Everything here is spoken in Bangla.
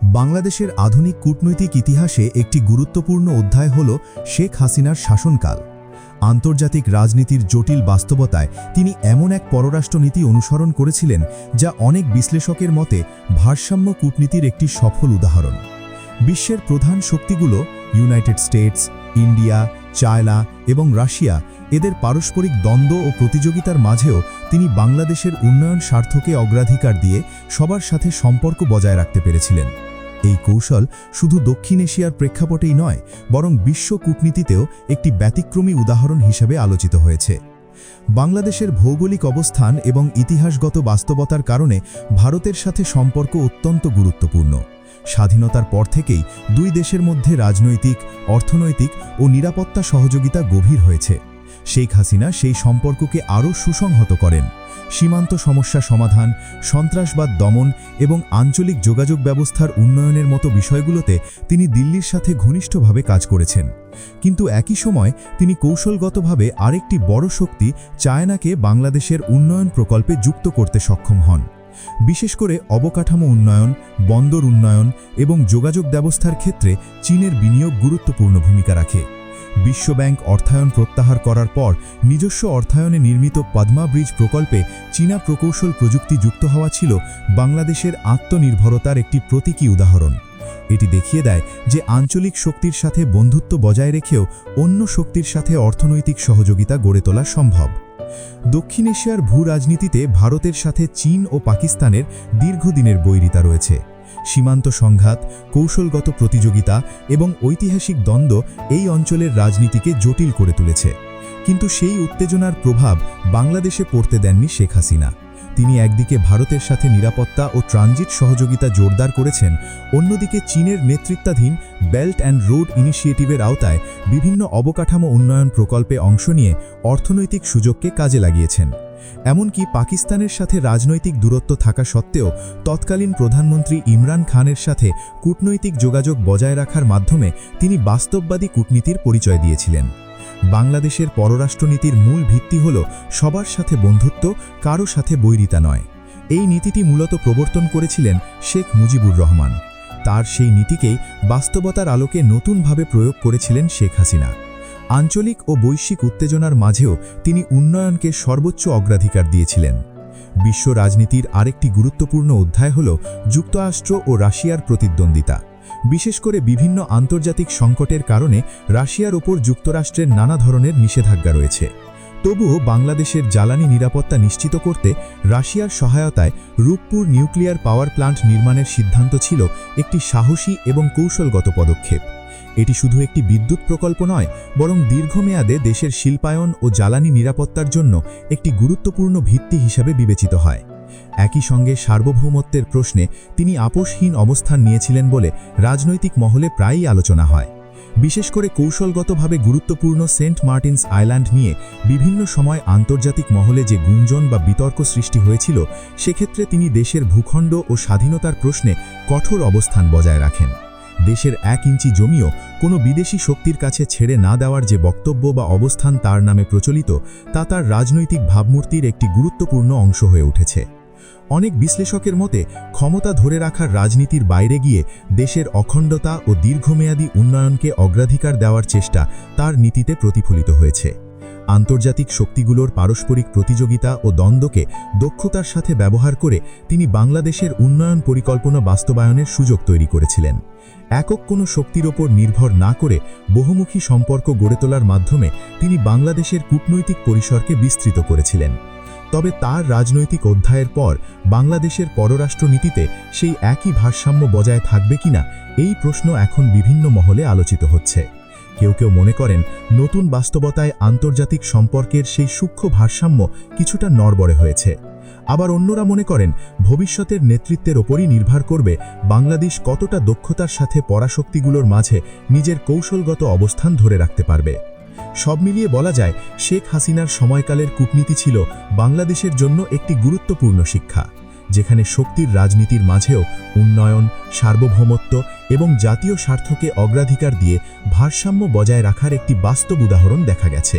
বাংলাদেশের আধুনিক কূটনৈতিক ইতিহাসে একটি গুরুত্বপূর্ণ অধ্যায় হল শেখ হাসিনার শাসনকাল। আন্তর্জাতিক রাজনীতির জটিল বাস্তবতায় তিনি এমন এক পররাষ্ট্রনীতি অনুসরণ করেছিলেন যা অনেক বিশ্লেষকের মতে ভারসাম্য কূটনীতির একটি সফল উদাহরণ। বিশ্বের প্রধান শক্তিগুলো ইউনাইটেড স্টেটস, ইন্ডিয়া, চায়না এবং রাশিয়া এদের পারস্পরিক দ্বন্দ্ব ও প্রতিযোগিতার মাঝেও তিনি বাংলাদেশের উন্নয়ন স্বার্থকে অগ্রাধিকার দিয়ে সবার সাথে সম্পর্ক বজায় রাখতে পেরেছিলেন। এই কৌশল শুধু দক্ষিণ এশিয়ার প্রেক্ষাপটেই নয়, বরং বিশ্ব কূটনীতিতেও একটি ব্যতিক্রমী উদাহরণ হিসেবে আলোচিত হয়েছে। বাংলাদেশের ভৌগোলিক অবস্থান এবং ইতিহাসগত বাস্তবতার কারণে ভারতের সাথে সম্পর্ক অত্যন্ত গুরুত্বপূর্ণ। স্বাধীনতার পর থেকেই দুই দেশের মধ্যে রাজনৈতিক, অর্থনৈতিক ও নিরাপত্তা সহযোগিতা গভীর হয়েছে। শেখ হাসিনা সেই সম্পর্ককে আরও সুসংহত করেন। সীমান্ত সমস্যা সমাধান, সন্ত্রাসবাদ দমন এবং আঞ্চলিক যোগাযোগ ব্যবস্থার উন্নয়নের মতো বিষয়গুলোতে তিনি দিল্লির সাথে ঘনিষ্ঠভাবে কাজ করেছেন। কিন্তু একই সময় তিনি কৌশলগতভাবে আরেকটি বড় শক্তি চায়নাকে বাংলাদেশের উন্নয়ন প্রকল্পে যুক্ত করতে সক্ষম হন। বিশেষ করে অবকাঠামো উন্নয়ন, বন্দর উন্নয়ন এবং যোগাযোগ ব্যবস্থার ক্ষেত্রে চীনের বিনিয়োগ গুরুত্বপূর্ণ ভূমিকা রাখে। বিশ্বব্যাংক অর্থায়ন প্রত্যাহার করার পর নিজস্ব অর্থায়নে নির্মিত পদ্মা ব্রিজ প্রকল্পে চীনা প্রকৌশল প্রযুক্তি যুক্ত হওয়া ছিল বাংলাদেশের আত্মনির্ভরতার একটি প্রতীকী উদাহরণ। এটি দেখিয়ে দেয় যে আঞ্চলিক শক্তির সাথে বন্ধুত্ব বজায় রেখেও অন্য শক্তির সাথে অর্থনৈতিক সহযোগিতা গড়ে তোলা সম্ভব। দক্ষিণ এশিয়ার ভূ-রাজনীতিতে ভারতের সাথে চীন ও পাকিস্তানের দীর্ঘদিনের বৈরিতা রয়েছে। সীমান্ত সংঘাত, কৌশলগত প্রতিযোগিতা এবং ঐতিহাসিক দ্বন্দ্ব এই অঞ্চলের রাজনীতিকে জটিল করে তুলেছে। কিন্তু সেই উত্তেজনার প্রভাব বাংলাদেশে পড়তে দেননি শেখ হাসিনা। তিনি একদিকে ভারতের সাথে নিরাপত্তা ও ট্রানজিট সহযোগিতা জোরদার করেছেন, অন্যদিকে চীনের নেতৃত্বাধীন বেল্ট অ্যান্ড রোড ইনিশিয়েটিভের আওতায় বিভিন্ন অবকাঠামো উন্নয়ন প্রকল্পে অংশ নিয়ে অর্থনৈতিক সুযোগকে কাজে লাগিয়েছেন। এমনকি পাকিস্তানের সাথে রাজনৈতিক দূরত্ব থাকা সত্ত্বেও তৎকালীন প্রধানমন্ত্রী ইমরান খানের সাথে কূটনৈতিক যোগাযোগ বজায় রাখার মাধ্যমে তিনি বাস্তববাদী কূটনীতির পরিচয় দিয়েছিলেন। বাংলাদেশের পররাষ্ট্রনীতির মূল ভিত্তি হল সবার সাথে বন্ধুত্ব, কারো সাথে বৈরিতা নয়। এই নীতিটি মূলত প্রবর্তন করেছিলেন শেখ মুজিবুর রহমান। তার সেই নীতিকেই বাস্তবতার আলোকে নতুনভাবে প্রয়োগ করেছিলেন শেখ হাসিনা। আঞ্চলিক ও বৈশ্বিক উত্তেজনার মাঝেও তিনি উন্নয়নকে সর্বোচ্চ অগ্রাধিকার দিয়েছিলেন। বিশ্ব রাজনীতির আরেকটি গুরুত্বপূর্ণ অধ্যায় হল যুক্তরাষ্ট্র ও রাশিয়ার প্রতিদ্বন্দ্বিতা। বিশেষ করে বিভিন্ন আন্তর্জাতিক সংকটের কারণে রাশিয়ার ওপর যুক্তরাষ্ট্রের নানা ধরনের নিষেধাজ্ঞা রয়েছে। তবুও বাংলাদেশের জ্বালানি নিরাপত্তা নিশ্চিত করতে রাশিয়ার সহায়তায় রূপপুর নিউক্লিয়ার পাওয়ার প্ল্যান্ট নির্মাণের সিদ্ধান্ত ছিল একটি সাহসী এবং কৌশলগত পদক্ষেপ। এটি শুধু একটি বিদ্যুৎ প্রকল্প নয়, বরং দীর্ঘমেয়াদে দেশের শিল্পায়ন ও জ্বালানি নিরাপত্তার জন্য একটি গুরুত্বপূর্ণ ভিত্তি হিসেবে বিবেচিত হয়। একই সঙ্গে সার্বভৌমত্বের প্রশ্নে তিনি আপোষহীন অবস্থান নিয়েছিলেন বলে রাজনৈতিক মহলে প্রায়ই আলোচনা হয়। বিশেষ করে কৌশলগতভাবে গুরুত্বপূর্ণ সেন্ট মার্টিনস আইল্যান্ড নিয়ে বিভিন্ন সময় আন্তর্জাতিক মহলে যে গুঞ্জন বা বিতর্ক সৃষ্টি হয়েছিল, সেক্ষেত্রে তিনি দেশের ভূখণ্ড ও স্বাধীনতার প্রশ্নে কঠোর অবস্থান বজায় রাখেন। দেশের 1 ইঞ্চি জমিও কোনো বিদেশি শক্তির কাছে ছেড়ে না দেওয়ার যে বক্তব্য বা অবস্থান তার নামে প্রচলিত, তা তার রাজনৈতিক ভাবমূর্তির একটি গুরুত্বপূর্ণ অংশ হয়ে উঠেছে। অনেক বিশ্লেষকের মতে ক্ষমতা ধরে রাখার রাজনীতির বাইরে গিয়ে দেশের অখণ্ডতা ও দীর্ঘমেয়াদী উন্নয়নকে অগ্রাধিকার দেওয়ার চেষ্টা তার নীতিতে প্রতিফলিত হয়েছে। আন্তর্জাতিক শক্তিগুলোর পারস্পরিক প্রতিযোগিতা ও দ্বন্দ্বকে দক্ষতার সাথে ব্যবহার করে তিনি বাংলাদেশের উন্নয়ন পরিকল্পনা বাস্তবায়নের সুযোগ তৈরি করেছিলেন। একক কোনো শক্তির ওপর নির্ভর না করে বহুমুখী সম্পর্ক গড়ে তোলার মাধ্যমে তিনি বাংলাদেশের কূটনৈতিক পরিসরকে বিস্তৃত করেছিলেন। তবে তার রাজনৈতিক অধ্যায়ের পর বাংলাদেশের পররাষ্ট্রনীতিতে সেই একই ভারসাম্য বজায় থাকবে কিনা, এই প্রশ্ন এখন বিভিন্ন মহলে আলোচিত হচ্ছে। কেউ কেউ মনে করেন নতুন বাস্তবতায় আন্তর্জাতিক সম্পর্কের সেই সূক্ষ্ম ভারসাম্য কিছুটা নড়বড়ে হয়েছে। আবার অন্যরা মনে করেন ভবিষ্যতের নেতৃত্বের ওপরই নির্ভর করবে বাংলাদেশ কতটা দক্ষতার সাথে পরাশক্তিগুলোর মাঝে নিজের কৌশলগত অবস্থান ধরে রাখতে পারবে। সব মিলিয়ে বলা যায় শেখ হাসিনার সময়কালের কূটনীতি ছিল বাংলাদেশের জন্য একটি গুরুত্বপূর্ণ শিক্ষা, যেখানে শক্তির রাজনীতির মাঝেও উন্নয়ন, সার্বভৌমত্ব এবং জাতীয় স্বার্থকে অগ্রাধিকার দিয়ে ভারসাম্য বজায় রাখার একটি বাস্তব উদাহরণ দেখা গেছে।